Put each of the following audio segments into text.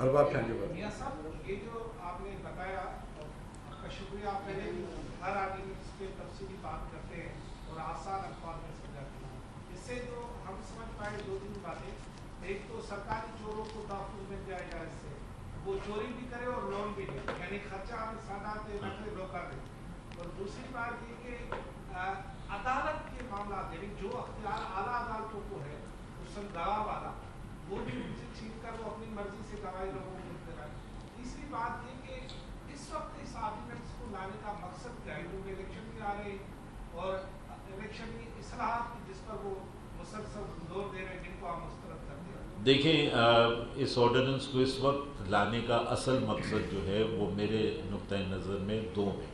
ارباب شاہ جی میاں صاحب، یہ جو آپ نے بتایا آپ کا شکریہ، آپ نے ہر آدمی اس پہ تفصیلی بات کرتے ہیں اور آسان الفاظ میں سمجھاتے ہیں. اس سے جو ہم سمجھ پائے دو تین باتیں. ایک تو سرکاری چوروں کو تحفظ مل جائے گا اس سے، وہ چوری بھی کرے اور لون بھی دے، یعنی خرچہ سادات نقل لو کر دے. اور دوسری بات یہ کہ عدالت کے معاملات، یعنی جو اختیار اعلیٰ عدالتوں کو ہے اس گواہ والا، وہ بھی ان سے چھین کر وہ اپنی مرضی سے گواہی لوگوں کو ملتے رہے. تیسری بات یہ کہ اس وقت اس آرڈیننس کو لانے کا مقصد کیا ہے، کیونکہ الیکشن بھی آ رہے ہیں اور الیکشن کی اصلاحات کی جس پر وہ مسلسل زور دے رہے ہیں، جن کو آپ مسترد کرتے ہیں. دیکھیں، اس آرڈیننس کو اس وقت لانے کا اصل مقصد جو ہے وہ میرے نقطۂ نظر میں دو ہیں.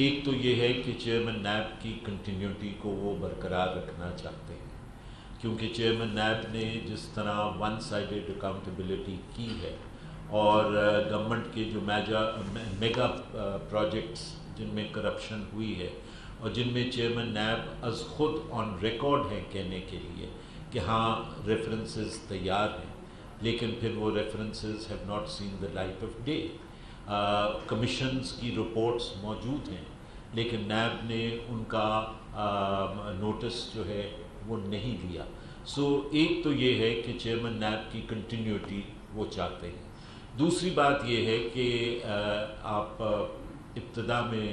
ایک تو یہ ہے کہ چیئرمین نیب کی کنٹینیوٹی کو وہ برقرار رکھنا چاہتے ہیں، کیونکہ چیئرمین نیب نے جس طرح ون سائیڈڈ اکاؤنٹیبلٹی کی ہے اور گورنمنٹ کے جو میگا پروجیکٹس جن میں کرپشن ہوئی ہے اور جن میں چیئرمین نیب از خود آن ریکارڈ ہیں کہنے کے لیے کہ ہاں ریفرنسز تیار ہیں، لیکن پھر وہ references have not seen the light of day. Commissions کی رپورٹس موجود ہیں لیکن نیب نے ان کا نوٹس جو ہے وہ نہیں لیا. سو ایک تو یہ ہے کہ چیئرمین نیب کی کنٹینیوٹی وہ چاہتے ہیں. دوسری بات یہ ہے کہ آپ ابتدا میں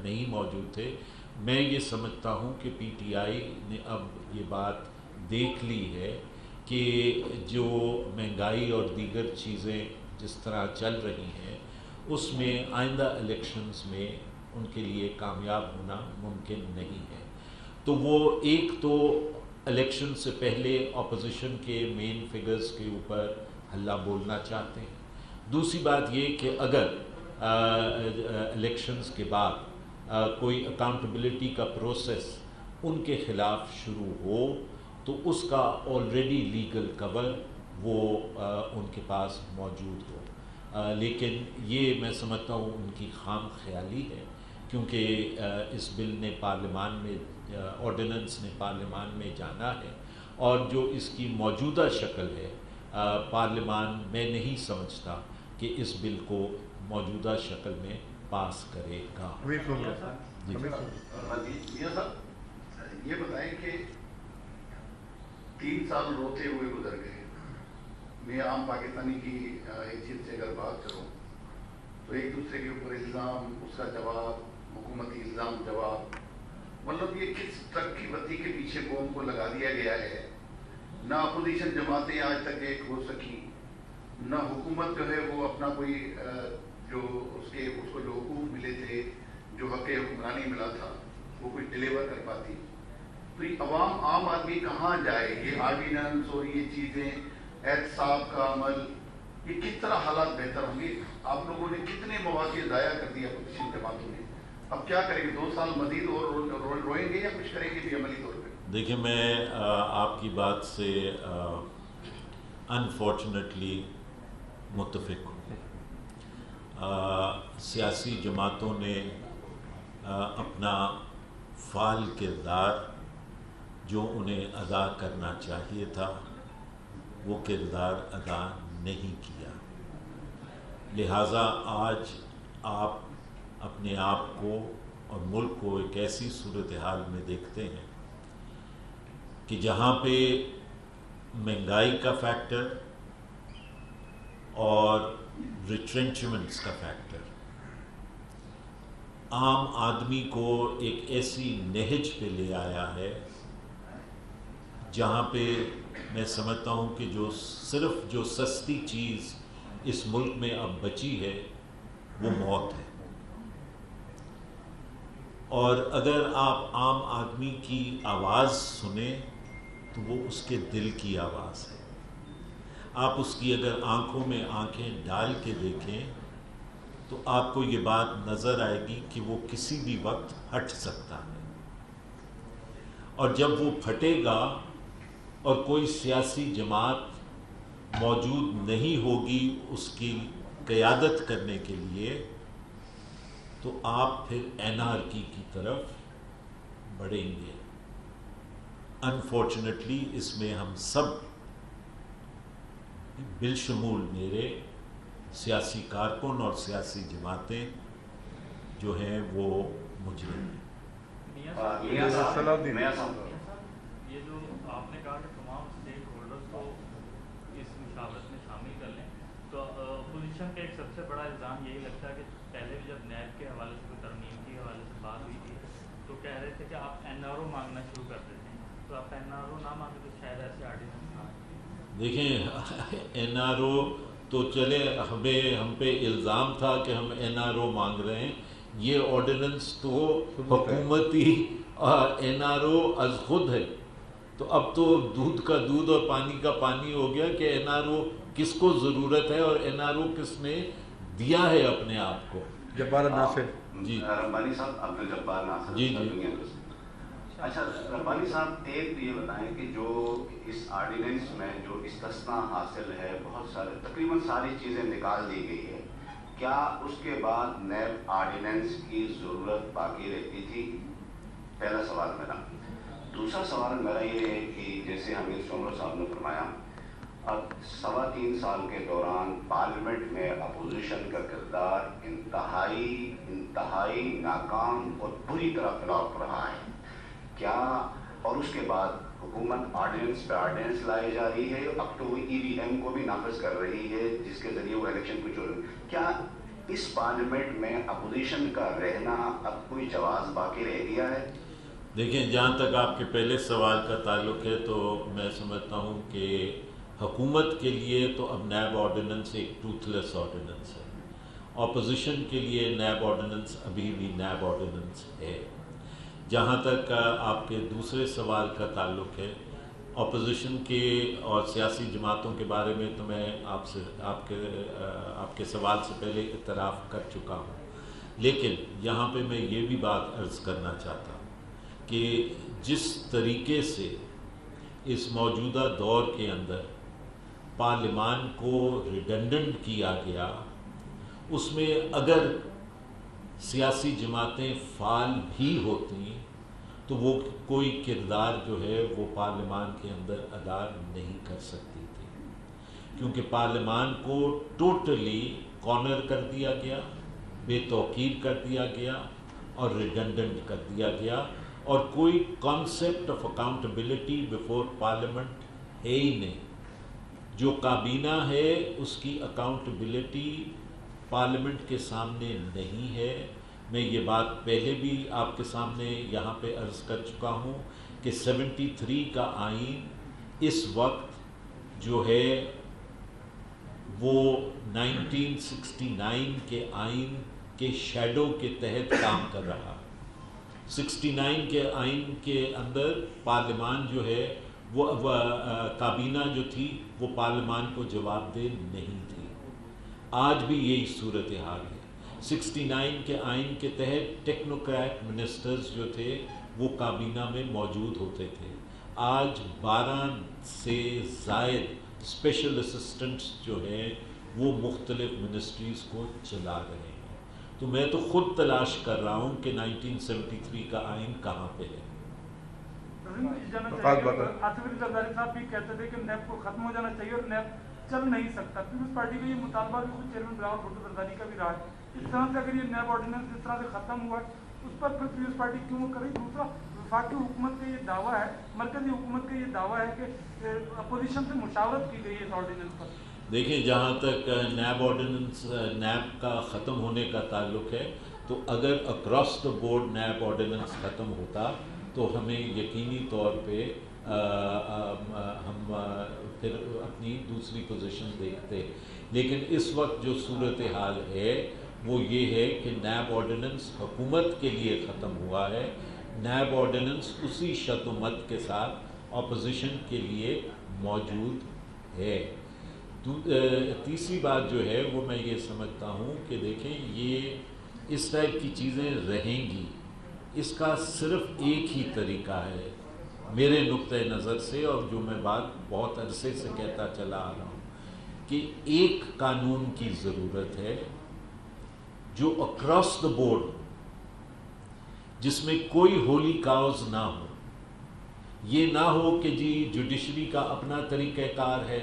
نہیں موجود تھے. میں یہ سمجھتا ہوں کہ پی ٹی آئی نے اب یہ بات دیکھ لی ہے کہ جو مہنگائی اور دیگر چیزیں جس طرح چل رہی ہیں اس میں آئندہ الیکشنز میں ان کے لیے کامیاب ہونا ممکن نہیں ہے. تو وہ ایک تو الیکشن سے پہلے اپوزیشن کے مین فگرز کے اوپر ہلا بولنا چاہتے ہیں. دوسری بات یہ کہ اگر الیکشنز کے بعد کوئی اکاؤنٹیبلٹی کا پروسیس ان کے خلاف شروع ہو تو اس کا آلریڈی لیگل کور وہ ان کے پاس موجود ہو. لیکن یہ میں سمجھتا ہوں ان کی خام خیالی ہے، کیونکہ اس بل نے پارلیمان میں آرڈیننس نے پارلیمان میں جانا ہے اور جو اس کی موجودہ شکل ہے پارلیمان میں نہیں سمجھتا کہ اس بل کو موجودہ شکل میں پاس کرے گا. جی میاں صاحب یہ بتائیں کہ 3 سال روتے ہوئے گزر گئے. میں عام پاکستانی کی حیثیت سے اگر بات کروں تو ایک دوسرے کے اوپر الزام، اس کا جواب، حکومتی الزام جواب، مطلب یہ کس ٹرک کی بتی کے پیچھے قوم کو لگا دیا گیا ہے. نہ اپوزیشن جماعتیں آج تک ایک ہو سکی، نہ حکومت جو ہے وہ اپنا کوئی جو اس کو جو حقوق ملے تھے، جو حق حکمرانی ملا تھا وہ کچھ ڈلیور کر پاتی. تو یہ عام آدمی کہاں جائے؟ یہ آرڈیننس اور یہ چیزیں، احتساب کا عمل، یہ کس طرح حالات بہتر ہوں گے؟ آپ لوگوں نے کتنے مواقع ضائع کر دیا اپوزیشن جماعتوں نے. اب کیا کریں گے؟ 2 سال مزید اور روئیں گے یا کچھ کریں گے بھی عملی طور پہ؟ دیکھیں، میں آپ کی بات سے انفارچونیٹلی متفق ہوں. سیاسی جماعتوں نے اپنا فعال کردار جو انہیں ادا کرنا چاہیے تھا وہ کردار ادا نہیں کیا. لہٰذا آج آپ اپنے آپ کو اور ملک کو ایک ایسی صورتحال میں دیکھتے ہیں کہ جہاں پہ مہنگائی کا فیکٹر اور ریٹرنچمنٹس کا فیکٹر عام آدمی کو ایک ایسی نہج پہ لے آیا ہے جہاں پہ میں سمجھتا ہوں کہ جو سستی چیز اس ملک میں اب بچی ہے وہ موت ہے. اور اگر آپ عام آدمی کی آواز سنیں تو وہ اس کے دل کی آواز ہے. آپ اس کی اگر آنکھوں میں آنکھیں ڈال کے دیکھیں تو آپ کو یہ بات نظر آئے گی کہ وہ کسی بھی وقت پھٹ سکتا ہے. اور جب وہ پھٹے گا اور کوئی سیاسی جماعت موجود نہیں ہوگی اس کی قیادت کرنے کے لیے تو آپ پھر اینارکی کی طرف بڑھیں گے. انفارچونیٹلی اس میں ہم سب بالشمول میرے سیاسی کارکن اور سیاسی جماعتیں جو ہیں وہ مجرم ہیں۔ یہ جو آپ نے کہا کہ تمام اسٹیک ہولڈرز کو اس مشاورت میں شامل کر لیں، تو اپوزیشن کا ایک سب سے بڑا الزام یہی لگتا ہے کہ پہلے بھی جب نیب کے حوالے سے کوئی ترمیم کے حوالے سے بات ہوئی تھی تو کہہ رہے تھے کہ آپ NRO مانگنا شروع کر دیتے ہیں، تو آپ NRO نہ مانگے تو شاید ایسے آرڈیننس نہ آئے۔ دیکھیں NRO تو چلے ہم پہ الزام تھا کہ ہم NRO مانگ رہے ہیں، یہ آرڈیننس تو حکومتی NRO از خود ہے، تو اب تو دودھ کا دودھ اور پانی کا پانی ہو گیا کہ NRO کس کو ضرورت ہے اور NRO کس نے دیا ہے اپنے آپ کو۔ جبار ناصر جی ربانی صاحب، عبد الجبار ناصر۔ جی جی۔ اچھا ربانی صاحب، ایک تو یہ بتائیں کہ جو اس آرڈیننس میں جو استثناء حاصل ہے، بہت سارے تقریباً ساری چیزیں نکال دی گئی ہے، کیا اس کے بعد نیب آرڈیننس کی ضرورت باقی رہتی تھی؟ پہلا سوال میرا۔ دوسرا سوال میرا یہ ہے کہ جیسے حمید سومرو صاحب نے فرمایا، اب 3.25 سال کے دوران پارلیمنٹ میں اپوزیشن کا کردار انتہائی ناکام اور بری طرح فلاپ رہا ہے، کیا اور اس کے بعد حکومت آرڈیننس پہ آرڈیننس لائی جا رہی ہے، اب تو EVM کو بھی نافذ کر رہی ہے جس کے ذریعے وہ الیکشن کو چھوڑ، کیا اس پارلیمنٹ میں اپوزیشن کا رہنا اب کوئی جواز باقی رہ گیا ہے؟ دیکھیں، جہاں تک آپ کے پہلے سوال کا تعلق ہے تو میں سمجھتا ہوں کہ حکومت کے لیے تو اب نیب آرڈیننس ایک ٹوتھ لیس آرڈیننس ہے، اپوزیشن کے لیے نیب آرڈیننس ابھی بھی نیب آرڈیننس ہے۔ جہاں تک آپ کے دوسرے سوال کا تعلق ہے اپوزیشن کے اور سیاسی جماعتوں کے بارے میں، تو میں آپ کے سوال سے پہلے اعتراف کر چکا ہوں، لیکن یہاں پہ میں یہ بھی بات عرض کرنا چاہتا ہوں کہ جس طریقے سے اس موجودہ دور کے اندر پارلیمان کو ریڈنڈنٹ کیا گیا، اس میں اگر سیاسی جماعتیں فعال بھی ہوتی تو وہ کوئی کردار جو ہے وہ پارلیمان کے اندر ادا نہیں کر سکتی تھی، کیونکہ پارلیمان کو ٹوٹلی کارنر کر دیا گیا، بے توقیر کر دیا گیا اور ریڈنڈنٹ کر دیا گیا، اور کوئی concept of accountability before parliament ہے ہی نہیں۔ جو کابینہ ہے اس کی اکاؤنٹیبلٹی پارلیمنٹ کے سامنے نہیں ہے۔ میں یہ بات پہلے بھی آپ کے سامنے یہاں پہ عرض کر چکا ہوں کہ 73 کا آئین اس وقت جو ہے وہ 1969 کے آئین کے شیڈو کے تحت کام کر رہا۔ 69 کے آئین کے اندر پارلیمان جو ہے وہ کابینہ جو تھی وہ پارلیمان کو جواب دہ نہیں تھی۔ آج بھی یہی صورتحال ہے۔ 69 کے آئین کے تحت ٹیکنوکریٹ منسٹرز جو تھے وہ کابینہ میں موجود ہوتے تھے۔ آج 12 سے زائد اسپیشل اسسٹنٹس جو ہیں وہ مختلف منسٹریز کو چلا رہے ہیں۔ تو میں تو خود تلاش کر رہا ہوں کہ 1973 کا آئین کہاں پہ ہے۔ آصف زرداری صاحب بھی کہتے تھے کہ نیب کو ختم ہو جانا چاہیے اور نیب چل نہیں سکتا۔ پیپلز پارٹی کا یہ مطالبہ بھی خود چیئرمین بلاول بھٹو زرداری کا بھی رہا ہے۔ اس طرح سے اگر یہ نیب آرڈیننس اس طرح سے ختم ہوا ہے اس پر پھر پیپلز پارٹی کیوں کرے؟ دوسرا، وفاقی حکومت کا یہ دعویٰ ہے، مرکزی حکومت کا یہ دعویٰ ہے کہ اپوزیشن سے مشاورت کی گئی ہے اس آرڈیننس پر۔ دیکھیں، جہاں تک نیب آرڈیننس نیب کا ختم ہونے کا تعلق ہے تو اگر across the board NAB ordinance ختم ہوتا تو ہمیں یقینی طور پہ ہم پھر اپنی دوسری پوزیشن دیکھتے، لیکن اس وقت جو صورتحال ہے وہ یہ ہے کہ نیب آرڈیننس حکومت کے لیے ختم ہوا ہے، نیب آرڈیننس اسی شد و مت کے ساتھ اپوزیشن کے لیے موجود ہے۔ تیسری بات جو ہے وہ میں یہ سمجھتا ہوں کہ دیکھیں، یہ اس ٹائپ کی چیزیں رہیں گی، اس کا صرف ایک ہی طریقہ ہے میرے نقطۂ نظر سے، اور جو میں بات بہت عرصے سے کہتا چلا آ رہا ہوں کہ ایک قانون کی ضرورت ہے جو اکراس دا بورڈ، جس میں کوئی ہولی کاؤز نہ ہو۔ یہ نہ ہو کہ جی جوڈیشری کا اپنا طریقہ کار ہے،